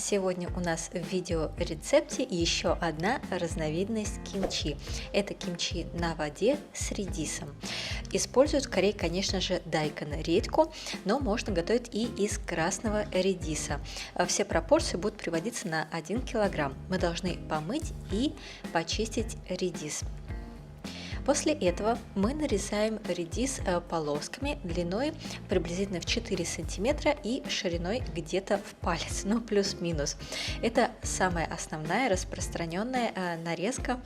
Сегодня у нас в видеорецепте еще одна разновидность кимчи. Это кимчи на воде с редисом. Используют в Корее, конечно же, дайкон, редьку, но можно готовить и из красного редиса. Все пропорции будут приводиться на 1 килограмм. Мы должны помыть и почистить редис. После этого мы нарезаем редис полосками длиной приблизительно в 4 сантиметра и шириной где-то в палец, ну плюс-минус. Это самая основная распространенная нарезка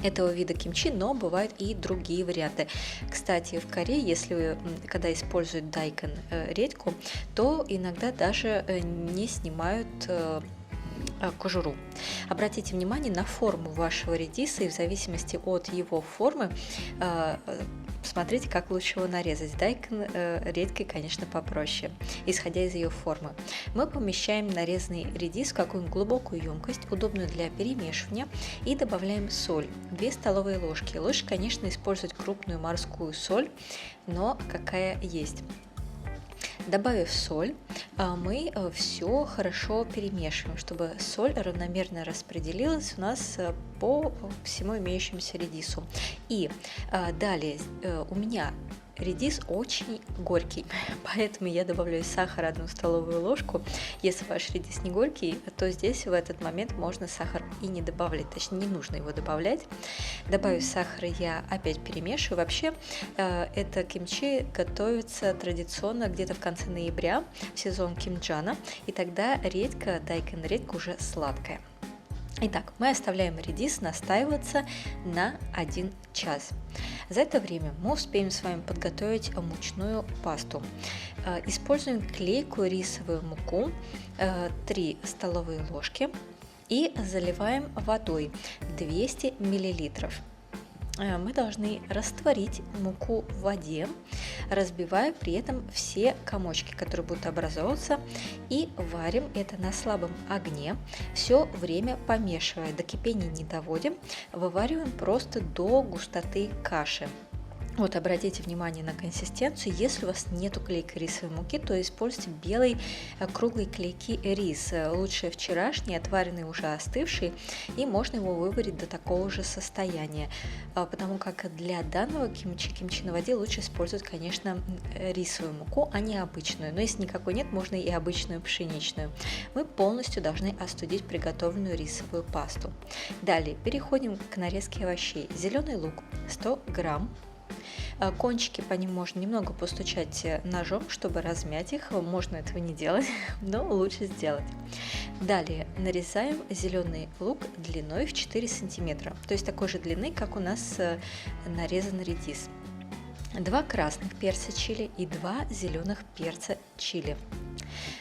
этого вида кимчи, но бывают и другие варианты. Кстати, в Корее, когда используют дайкон, редьку, то иногда даже не снимают кожуру. Обратите внимание на форму вашего редиса, и в зависимости от его формы смотрите, как лучше его нарезать. Дайкон редькой, конечно, попроще, исходя из ее формы. Мы помещаем нарезанный редис в какую-нибудь глубокую емкость, удобную для перемешивания, и добавляем соль, 2 столовые ложки. Лучше, конечно, использовать крупную морскую соль, но какая есть. Добавив соль, мы все хорошо перемешиваем, чтобы соль равномерно распределилась у нас по всему имеющемуся редису. И далее у меня редис очень горький, поэтому я добавляю сахар 1 столовую ложку. Если ваш редис не горький, то здесь в этот момент можно сахар и не добавлять, точнее не нужно его добавлять. Добавив сахар, я опять перемешиваю. Вообще это кимчи готовится традиционно где-то в конце ноября, в сезон кимджана, и тогда редька, дайкон редька уже сладкая. Итак, мы оставляем редис настаиваться на 1 час. За это время мы успеем с вами подготовить мучную пасту. Используем клейкую рисовую муку 3 столовые ложки и заливаем водой 200 мл. Мы должны растворить муку в воде, разбивая при этом все комочки, которые будут образовываться, и варим это на слабом огне, все время помешивая, до кипения не доводим, вывариваем просто до густоты каши. Вот обратите внимание на консистенцию. Если у вас нету клейкой рисовой муки, то используйте белый круглый клейкий рис. Лучше вчерашний, отваренный, уже остывший, и можно его выварить до такого же состояния. Потому как для данного кимчи на воде лучше использовать, конечно, рисовую муку, а не обычную. Но если никакой нет, можно и обычную пшеничную. Мы полностью должны остудить приготовленную рисовую пасту. Далее переходим к нарезке овощей. Зеленый лук 100 грамм. Кончики по ним можно немного постучать ножом, чтобы размять их. Можно этого не делать, но лучше сделать. Далее нарезаем зеленый лук длиной в 4 сантиметра, то есть такой же длины, как у нас нарезан редис. 2 красных перца чили и 2 зеленых перца чили.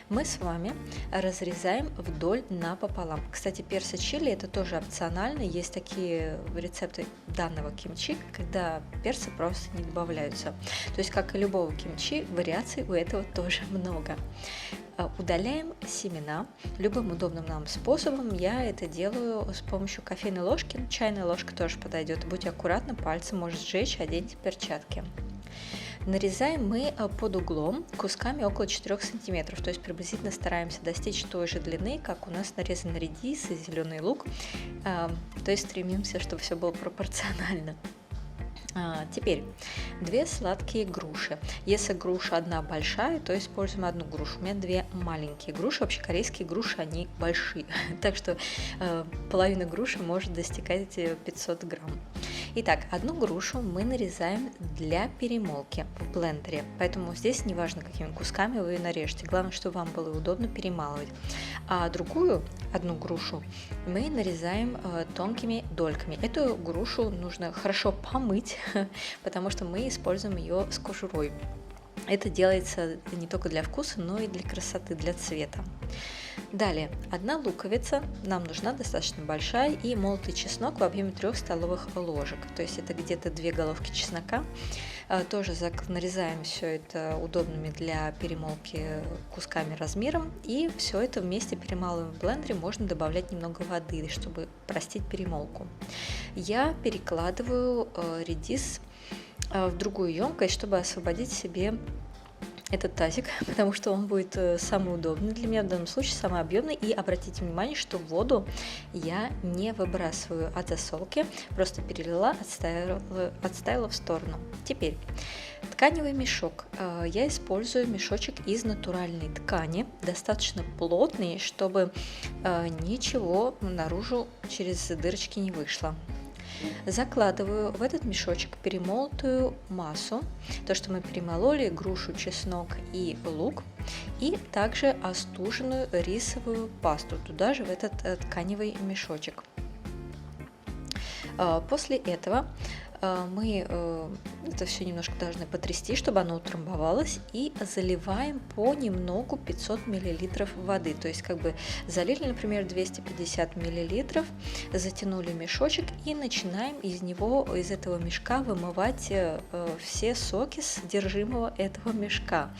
Мы с вами разрезаем вдоль напополам. Кстати, перцы чили это тоже опционально. Есть такие рецепты данного кимчи, когда перцы просто не добавляются. То есть, как и любого кимчи, вариаций у этого тоже много. Удаляем семена любым удобным нам способом. Я это делаю с помощью кофейной ложки. Чайная ложка тоже подойдет. Будьте аккуратны, пальцы может сжечь, оденьте перчатки. Нарезаем мы под углом кусками около 4 сантиметров, то есть приблизительно стараемся достичь той же длины, как у нас нарезан редис и зеленый лук, то есть стремимся, чтобы все было пропорционально. Теперь 2 сладкие груши. Если груша одна большая, то используем 1 грушу. У меня 2 маленькие груши. Вообще корейские груши, они большие. Так что половина груши может достигать 500 грамм. Итак, 1 грушу мы нарезаем для перемолки в блендере. Поэтому здесь не важно, какими кусками вы ее нарежете. Главное, чтобы вам было удобно перемалывать. А другую 1 грушу мы нарезаем тонкими дольками. Эту грушу нужно хорошо помыть, потому что мы используем ее с кожурой. Это делается не только для вкуса, но и для красоты, для цвета. Далее, 1 луковица нам нужна достаточно большая, и молотый чеснок в объеме 3 столовых ложек. То есть это где-то 2 головки чеснока. Тоже нарезаем все это удобными для перемолки кусками размером, и все это вместе перемалываем в блендере. Можно добавлять немного воды, чтобы простить перемолку. Я перекладываю редис в другую емкость, чтобы освободить себе этот тазик, потому что он будет самый удобный для меня в данном случае, самый объемный. И обратите внимание, что воду я не выбрасываю от засолки, просто перелила, отставила в сторону. Теперь тканевый мешок. Я использую мешочек из натуральной ткани, достаточно плотный, чтобы ничего наружу через дырочки не вышло. Закладываю в этот мешочек перемолотую массу, то, что мы перемололи, грушу, чеснок и лук, и также остуженную рисовую пасту туда же, в этот тканевый мешочек. После этого мы это все немножко должны потрясти, чтобы оно утрамбовалось, и заливаем понемногу 500 мл воды. То есть как бы залили, например, 250 мл, затянули мешочек и начинаем из этого мешка вымывать все соки содержимого этого мешка.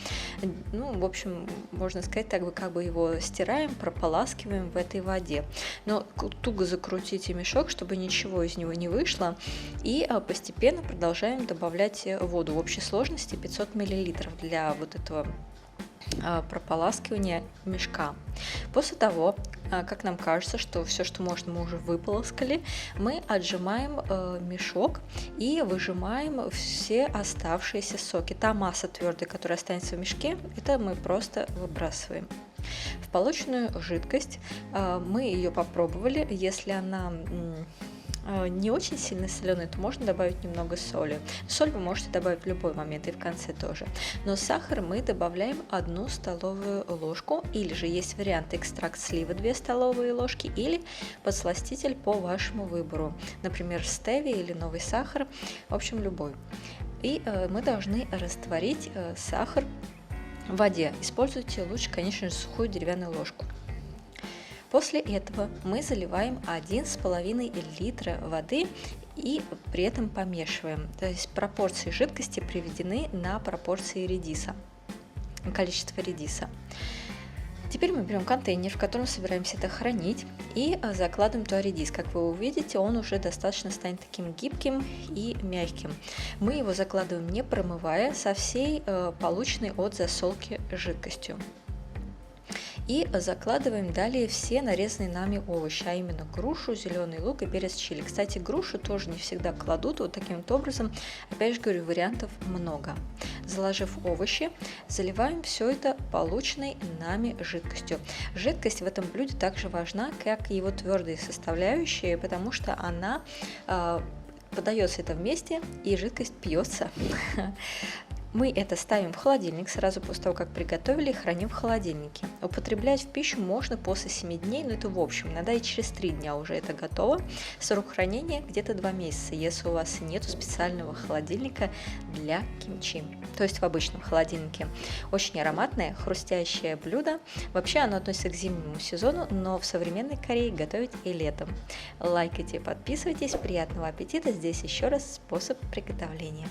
Ну, в общем, можно сказать, как бы его стираем, прополаскиваем в этой воде. Но туго закрутите мешок, чтобы ничего из него не вышло, и постепенно продолжаем добавлять воду. В общей сложности 500 мл для вот этого прополаскивания мешка. После того, как нам кажется, что все, что можно, мы уже выполоскали, мы отжимаем мешок и выжимаем все оставшиеся соки. Та масса твердая, которая останется в мешке, это мы просто выбрасываем. В полученную жидкость мы ее попробовали. Если она не очень сильно соленый, то можно добавить немного соли. Соль вы можете добавить в любой момент и в конце тоже. Но сахар мы добавляем 1 столовую ложку, или же есть вариант экстракт сливы 2 столовые ложки, или подсластитель по вашему выбору. Например, стевия или новый сахар, в общем, любой. И мы должны растворить сахар в воде. Используйте лучше, конечно же, сухую деревянную ложку. После этого мы заливаем 1,5 литра воды и при этом помешиваем. То есть пропорции жидкости приведены на пропорции редиса, количество редиса. Теперь мы берем контейнер, в котором собираемся это хранить, и закладываем туда редис. Как вы увидите, он уже достаточно станет таким гибким и мягким. Мы его закладываем, не промывая, со всей полученной от засолки жидкостью. И закладываем далее все нарезанные нами овощи, а именно грушу, зеленый лук и перец чили. Кстати, грушу тоже не всегда кладут вот таким вот образом. Опять же говорю, вариантов много. Заложив овощи, заливаем все это полученной нами жидкостью. Жидкость в этом блюде также важна, как и его твердые составляющие, потому что она подается это вместе, и жидкость пьется. Мы это ставим в холодильник сразу после того, как приготовили, и храним в холодильнике. Употреблять в пищу можно после 7 дней, но это в общем, иногда и через 3 дня уже это готово. Срок хранения где-то 2 месяца, если у вас нет специального холодильника для кимчи, то есть в обычном холодильнике. Очень ароматное, хрустящее блюдо. Вообще оно относится к зимнему сезону, но в современной Корее готовить и летом. Лайкайте, подписывайтесь, приятного аппетита. Здесь еще раз способ приготовления.